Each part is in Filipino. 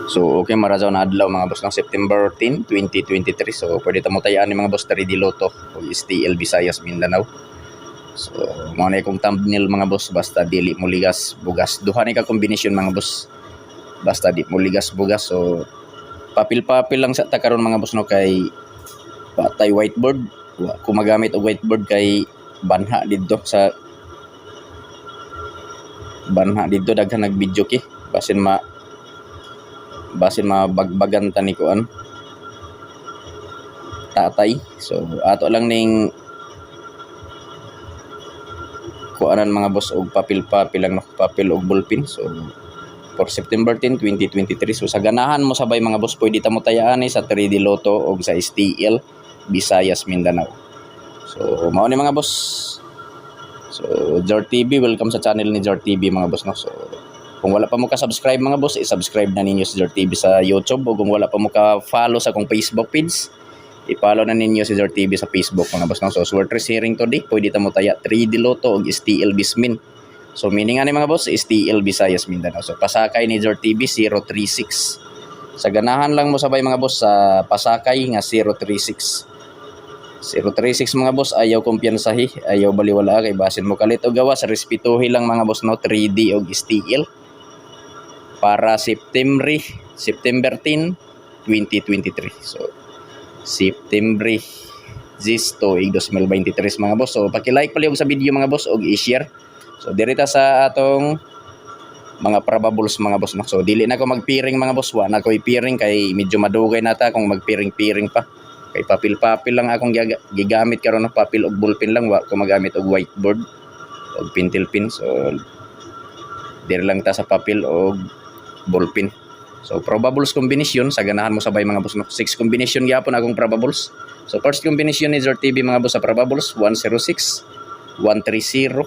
So okay marajaw na adlaw mga boss ng September 10, 2023. So pwede ta mo tayaan ni mga boss 3D Lotto o STL Visayas Mindanao. So mao na kung thumbnail mga boss, basta dili mo ligas bugas. Duha ni ka kombinasyon mga boss. Basta di mo ligas bugas. So papil-papil lang sa ta karon mga boss no, kay patay whiteboard. Kung magamit og whiteboard kay banha didto sa daghan nag-video ki basin mabagbagan ta ni kuan tatay. So ato lang ning kuanan mga boss og papil-papil lang no, papel og ballpen. So for September 10, 2023. So sa ganahan mo sabay mga boss, pwede ta mo tayaan sa 3D Lotto og sa STL Visayas Mindanao. So mao ni mga boss. So Jar TV, welcome sa channel ni Jar TV mga boss no. So kung wala pa mo ka-subscribe mga boss, i-subscribe na ninyo si Jar TV sa YouTube, o kung wala pa mo ka-follow sa akong Facebook page, i-follow na ninyo si Jar TV sa Facebook mga boss no. So worth sharing today, pwede ta mo taya 3D Lotto og STL Bismin. So meaning ani mga boss, STL Visayas Mindanao. So pasakay ni Jar TV 036. Sa ganahan lang mo sabay mga boss sa pasakay nga 036 mga boss, ayaw kumpiyansahi, ayaw baliwala kay basin mo kalit o gawas, respetuhi lang mga boss no, 3D og STL para September 10, 2023. So September 10 2023 mga boss. So paki-like pali og sa video mga boss og i-share. So direta sa atong mga probables mga boss no. So dili na ko magpiring mga boss, wa na ko ipiring kay medyo madugay nata kung magpiring-piring pa. Kay papil-papil lang akong gigamit karon ng papil og ballpen lang, wa ko magamit og whiteboard og pentel pen. So dire lang ta sa papil og ballpen. So probables combination sa ganahan mo sabay mga boss no. 6 combination gyapon akong probables. So first combination ni Jar TV mga boss sa probables 106, 130,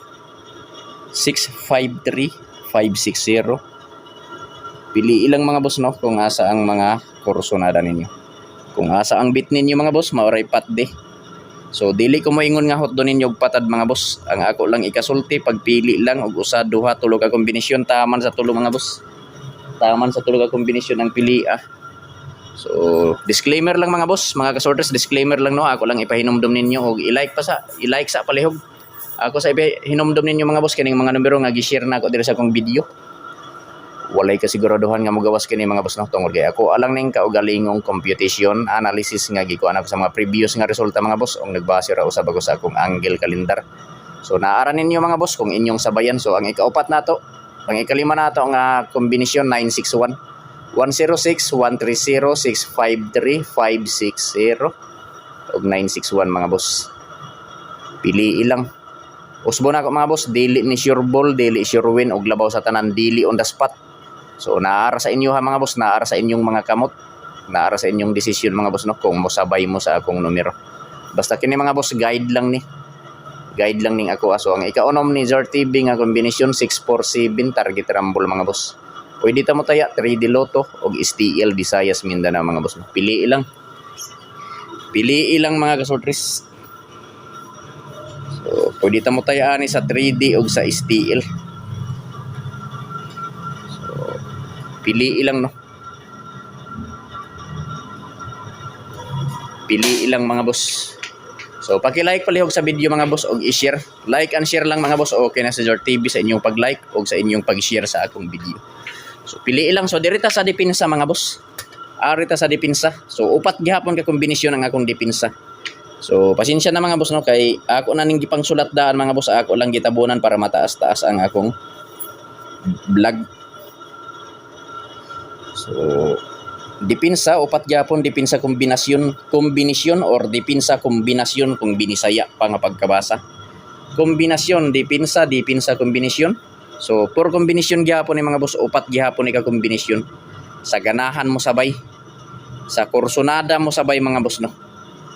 653, 560. Pili ilang mga boss no kung asa ang mga kursonada ninyo. Kung asa ang bit ninyo mga boss, maoray patde. So dili ko moingon nga hot do ninyo og patad mga boss. Ang ako lang ikasulti pagpili lang og usa, duha, tulo ka kombinasyon, taman sa tulo mga boss. Taman sa tulo ka kombinasyon ang pili So disclaimer lang mga boss, mga kasorters, disclaimer lang no. Ako lang ipahinumdum ninyo og i-like sa palihog. Ako sa ipahinumdum ninyo mga boss kining mga numero nga gi-share na ako diri sa akong video. Walay kasiguraduhan nga mogawas kini mga boss no, tungod kay ako alang ning kaugalingong computation analysis nga gikuan ako sa mga previous nga resulta mga boss, og nagbase ra usab ako sa akong angle calendar. So naaran ninyo mga boss kung inyong sabayan. So ang ikaupat nato, ang ikalima nato nga kombinasyon 961, 106, 130, 653, 560 og 961 mga boss. Pili ilang usbo na ako mga boss, dili ni sure ball, dili sure win og labaw sa tanan, dili on the spot. So naara sa inyo ha mga boss, naara sa inyong mga kamot, naara sa inyong desisyon mga boss no, kung mosabay mo sa akong numero. Basta kini mga boss, guide lang ning ako. So ang ikaunom ni Jar TV nga kombinasyon 647 target rumble mga boss. Pwede ta mo taya 3D Lotto og STL Visayas Mindanao mga boss no. Pili ilang mga kasortris. So pwede ta mo tayaan sa 3D og sa STL. Pili ilang no. Pili ilang mga boss. So paki-like palihog sa video mga boss og i-share. Like and share lang mga boss. Okay na sa Jar TV sa inyong pag-like og sa inyong pag-share sa akong video. So pili ilang. So dirita sa depensa mga boss. Arita sa depensa. So upat gihapon ka kombinasyon ang akong depensa. So pasensya na mga boss no, kay ako na ning gipang sulat daan mga boss. Ako lang gitabunan para mataas-taas ang akong vlog. So depensa upat gyapon, depensa kombinasyon or depensa kombinasyon kung binisaya pa nga pagkabasa. Kombinasyon, depensa kombinasyon. So for kombinasyon gyapon ni mga boss, upat gyapon ni ka kombinasyon. Sa ganahan mo sabay, sa kursonada mo sabay mga boss no.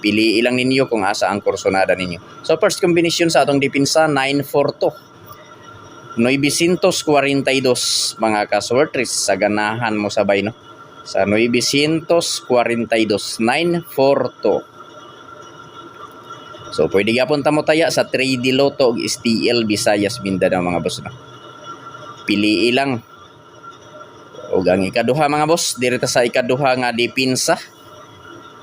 Pili ilang ninyo kung asa ang kursonada ninyo. So first combination sa atong depensa 942, 942 mga kasortris. Sa ganahan mo sabay no. Sa 942, 942. So pwede gyapon ta mo taya sa 3D Lotto ug STL Visayas Mindanao mga boss no. Pili ilang. ug ang ikaduha mga boss diri ta sa ikaduha nga depensa.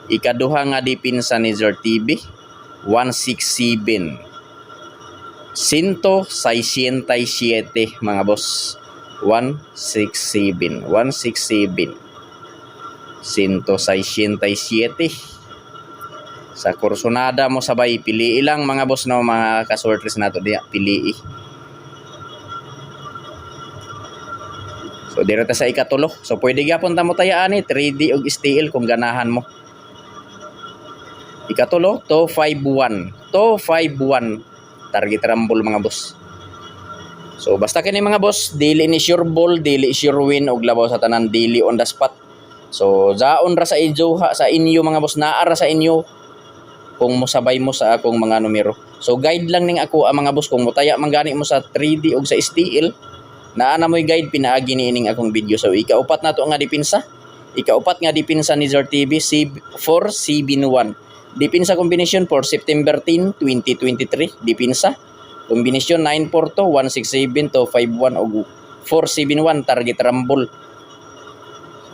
Ikaduha nga depensa ni Sir TV 167 167 mga boss. 167 sa kursonada mo sabay pili lang mga boss no, mga kasortres nato diya pili. So dito ta sa ikatulo. So pwede gyapon ta mo tayaan 3D ug STL kung ganahan mo. Ikatulo 251 target rumble mga boss. So basta kini mga boss, dili ni sure ball, dili sure win og labaw sa tanan, dili on the spot. So zaon ra sa inyo mga boss, naara sa inyo kung mosabay mo sa akong mga numero. So guide lang ning ako mga boss kung motaya man gani mo sa 3D og sa STL. Naa na mo'y guide pinaagi niining akong video. So ikaupat na to nga depensa. Ikaupat nga depensa ni Sir TV 4-7-1. Depensa combination for September 10, 2023. Depensa kombinasyon 942, 167 to 51 o 471 target rumble.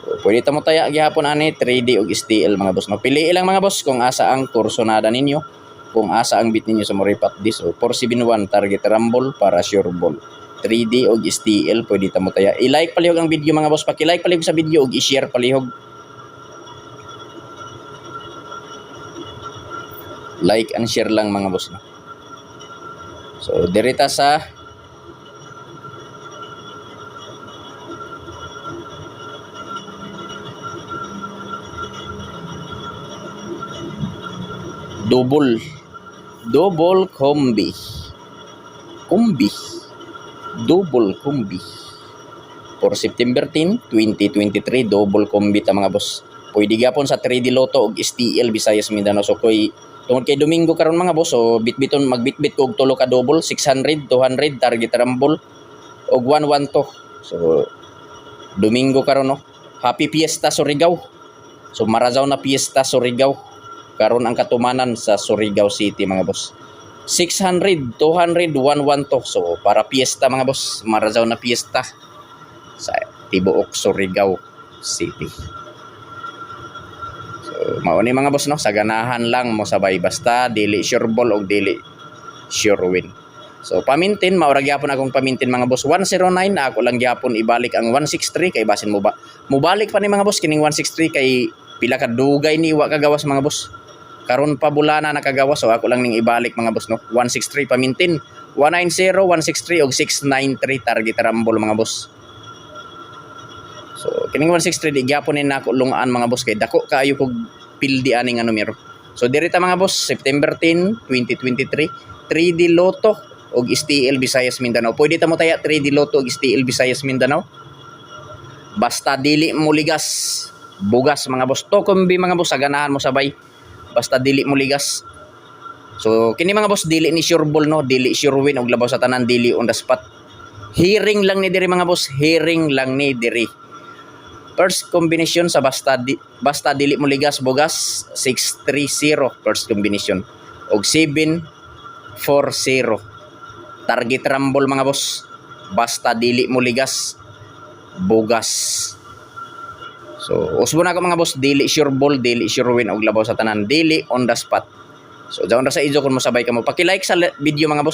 So, pwede ta mo taya gihapon ani 3D og STL mga boss. Mapili lang mga boss kung asa ang kursonada ninyo, kung asa ang bit ninyo sa moripat di. So 471 target rumble para sure ball. 3D og STL pwede ta mo taya. I-like palihog ang video mga boss, paki-like palihog sa video og i-share palihog. Like and share lang mga boss. So dirita sa double combi double combi for September 10, 2023 double combi ta mga boss. Pwede gyapon sa 3D Lotto og STL Visayas Mindanao. So tungod kay Domingo karon mga boss, so magbitbit ko og tulo ka double 600, 200 target rumble og 112. So Domingo karon no. Happy Fiesta Surigao. So marazaw na Fiesta Surigao. Karon ang katumanan sa Surigao City mga boss. 600, 200, 112. So para Fiesta mga boss, marazaw na Fiesta sa Tibuok Surigao City. Mao ni mga boss no, sa ganahan lang mo sabay basta dili sure ball og dili sure win. So pamintin mao ra gyapon akong pamintin mga boss 109, ako lang gyapon ibalik ang 163 kay basin mo ba mubalik pa ni mga boss kining 163 kay pila ka dugay ni wa kagawas mga boss. Karon pa bulana nakagawas, so ako lang ning ibalik mga boss no. 163 pamintin, 190, 163 og 693 target rumble mga boss. So kining 163 di gyapon ni nako lungaan mga boss kay dako kaayo kog pildi ani nga numero. So diri ta mga boss September 10, 2023 3D Lotto og STL Visayas Mindanao. Pwede ta mo taya 3D Lotto og STL Visayas Mindanao. Basta dili mo ligas bugas mga boss. To kumbi mga boss sa ganahan mo sabay. Basta dili mo ligas. So kini mga boss dili ni sure ball no, dili sure win og labaw sa tanan, dili on the spot. Hearing lang ni diri mga boss, hearing lang ni diri. First combination sa basta dili mo ligas bugas 630 first combination og 740 target rumble mga boss basta dili mo ligas bugas. So usbo na ko mga boss, dili sure ball, dili sure win og labaw sa tanan, dili on the spot. So dayon ra sa ijo kun mo sabay ka mo paki-like sa video mga boss.